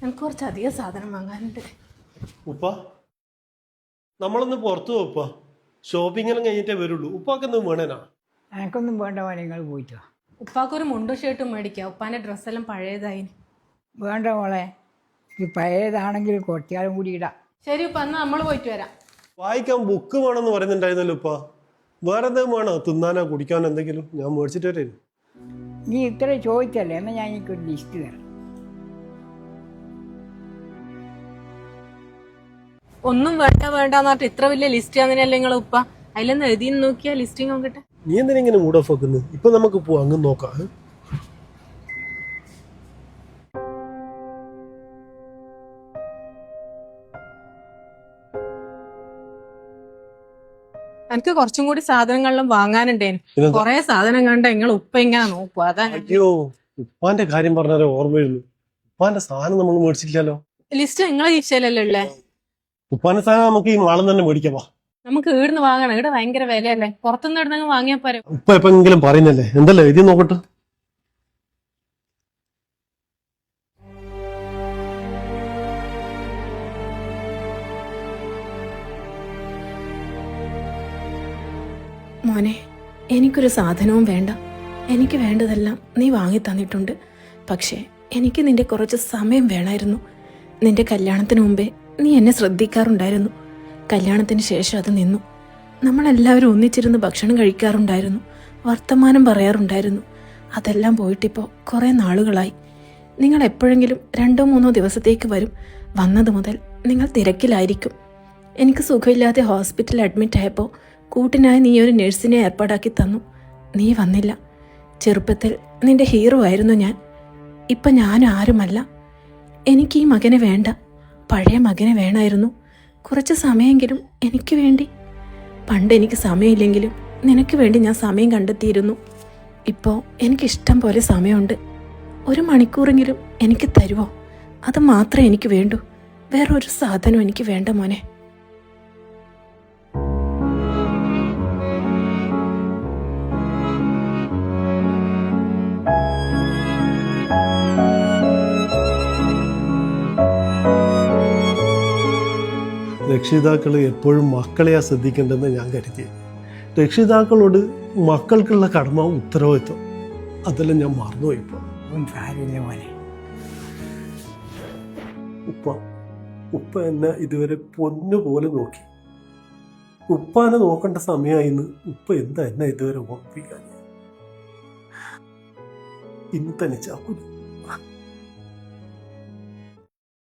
എനിക്ക് കുറച്ചധികം സാധനം വാങ്ങാനുണ്ട്. ഉപ്പ നമ്മളൊന്ന് പുറത്തു പോപ്പ. ഷോപ്പിങ്ങെല്ലാം കഴിഞ്ഞിട്ടേ വരുള്ളൂ. ഉപ്പാക്കൊന്നും വേണേനാ? എനിക്കൊന്നും വേണ്ട മോനെ, നിങ്ങൾ പോയിട്ടോ. ഉപ്പാക്കൊരു മുണ്ടും ഷർട്ടും മേടിക്കാം. ഉപ്പാൻ്റെ ഡ്രസ്സെല്ലാം പഴയതായി. വേണ്ട മോളെ, ഇത് പഴയതാണെങ്കിൽ കുറച്ചാലും കൂടി ഇടാം. ശരി ഉപ്പ, എന്നാൽ നമ്മൾ പോയിട്ട് വരാം. വായിക്കാൻ ബുക്ക് വേണമെന്ന് പറയുന്നുണ്ടായിരുന്നല്ലോ ഉപ്പ. വേറെ എന്തെങ്കിലും വേണോ? തിന്നാനോ കുടിക്കാനോ എന്തെങ്കിലും? ഞാൻ മേടിച്ചിട്ട് വരേ. നീ ഇത്ര ചോദിച്ചല്ലേ, എന്നാൽ ഞാൻ എനിക്കൊരു ലിസ്റ്റ് തരാം. ഒന്നും വേണ്ടെന്ന് പറഞ്ഞിട്ട് ഇത്ര വലിയ ലിസ്റ്റ് തന്നെയല്ലേ നിങ്ങൾ ഉപ്പ? അതിലൊന്ന് എഴുതി നോക്കിയാ ലിസ്റ്റിംഗ് നോക്കട്ടെ. നീ എന്തിനാ ഇങ്ങനെ മൂഡ് ഓഫ് ആക്കുന്നത്? ഇപ്പൊ നമുക്ക് പോവാം, അങ്ങ് നോക്കാം. എനിക്ക് കുറച്ചും കൂടി സാധനങ്ങളെല്ലാം വാങ്ങാനുണ്ടേനു. കൊറേ സാധനം കണ്ട നിങ്ങൾ ഉപ്പ ഇങ്ങനെ നോക്കുക. അതാ. അയ്യോ, ഉപ്പാന്റെ കാര്യം പറഞ്ഞാലേ ഓർമ്മയുള്ളൂ. ഉപ്പാന്റെ സാധനം നമ്മൾ മേടിച്ചില്ലല്ലോ. ലിസ്റ്റ് നിങ്ങളെ ഈശയിലല്ലേ ഉള്ളേ? ഉപ്പാന്റെ സാധനം നമുക്ക് ഈ മാളം തന്നെ മേടിക്കാം. നമുക്ക് ഈടുന്ന് വാങ്ങണം. ഇവിടെ ഭയങ്കര വിലയല്ലേ. പുറത്തുനിന്ന് ഇടുന്നെങ്കിൽ വാങ്ങിയാ പോരെ. ഉപ്പ എപ്പെങ്കിലും പറയുന്നല്ലേ. എന്തല്ലേ എഴുതി നോക്കട്ടെ. മോനെ, എനിക്കൊരു സാധനവും വേണ്ട. എനിക്ക് വേണ്ടതെല്ലാം നീ വാങ്ങി തന്നിട്ടുണ്ട്. പക്ഷേ എനിക്ക് നിന്റെ കുറച്ച് സമയം വേണമായിരുന്നു. നിന്റെ കല്യാണത്തിന് മുമ്പേ നീ എന്നെ ശ്രദ്ധിക്കാറുണ്ടായിരുന്നു. കല്യാണത്തിന് ശേഷം അത് നിന്നു. നമ്മളെല്ലാവരും ഒന്നിച്ചിരുന്ന് ഭക്ഷണം കഴിക്കാറുണ്ടായിരുന്നു, വർത്തമാനം പറയാറുണ്ടായിരുന്നു. അതെല്ലാം പോയിട്ടിപ്പോൾ കുറേ നാളുകളായി. നിങ്ങൾ എപ്പോഴെങ്കിലും 2-3 ദിവസത്തേക്ക് വരും. വന്നത് മുതൽ നിങ്ങൾ തിരക്കിലായിരിക്കും. എനിക്ക് സുഖമില്ലാതെ ഹോസ്പിറ്റലിൽ അഡ്മിറ്റ് ആയപ്പോൾ കൂട്ടിനായി നീ ഒരു നഴ്സിനെ ഏർപ്പാടാക്കി തന്നു. നീ വന്നില്ല. ചെറുപ്പത്തിൽ നിന്റെ ഹീറോ ആയിരുന്നു ഞാൻ. ഇപ്പം ഞാൻ ആരുമല്ല. എനിക്ക് ഈ മകനെ വേണ്ട, പഴയ മകനെ വേണമായിരുന്നു. കുറച്ച് സമയമെങ്കിലും എനിക്ക് വേണ്ടി. പണ്ട് എനിക്ക് സമയമില്ലെങ്കിലും നിനക്ക് വേണ്ടി ഞാൻ സമയം കണ്ടെത്തിയിരുന്നു. ഇപ്പോൾ എനിക്കിഷ്ടം പോലെ സമയമുണ്ട്. 1 മണിക്കൂറെങ്കിലും എനിക്ക് തരുമോ? അത് മാത്രമേ എനിക്ക് വേണ്ടൂ. വേറൊരു സാധനം എനിക്ക് വേണ്ട മോനെ. രക്ഷിതാക്കൾ എപ്പോഴും മക്കളെയാ ശ്രദ്ധിക്കേണ്ടെന്ന് ഞാൻ കരുതി. രക്ഷിതാക്കളോട് മക്കൾക്കുള്ള കടമ, ഉത്തരവാദിത്വം അതെല്ലാം ഞാൻ മറന്നുപോയി. ഒന്നും കാര്യമില്ല മോനെ. ഉപ്പ എന്നെ ഇതുവരെ പൊന്നുപോലെ നോക്കി. ഉപ്പാനെ നോക്കേണ്ട സമയമായിന്ന് ഉപ്പ എന്താ എന്നെ ഇതുവരെ ഓർപ്പിക്കാൻ? ഇന്ന് തന്നെ ചാക്കൂല.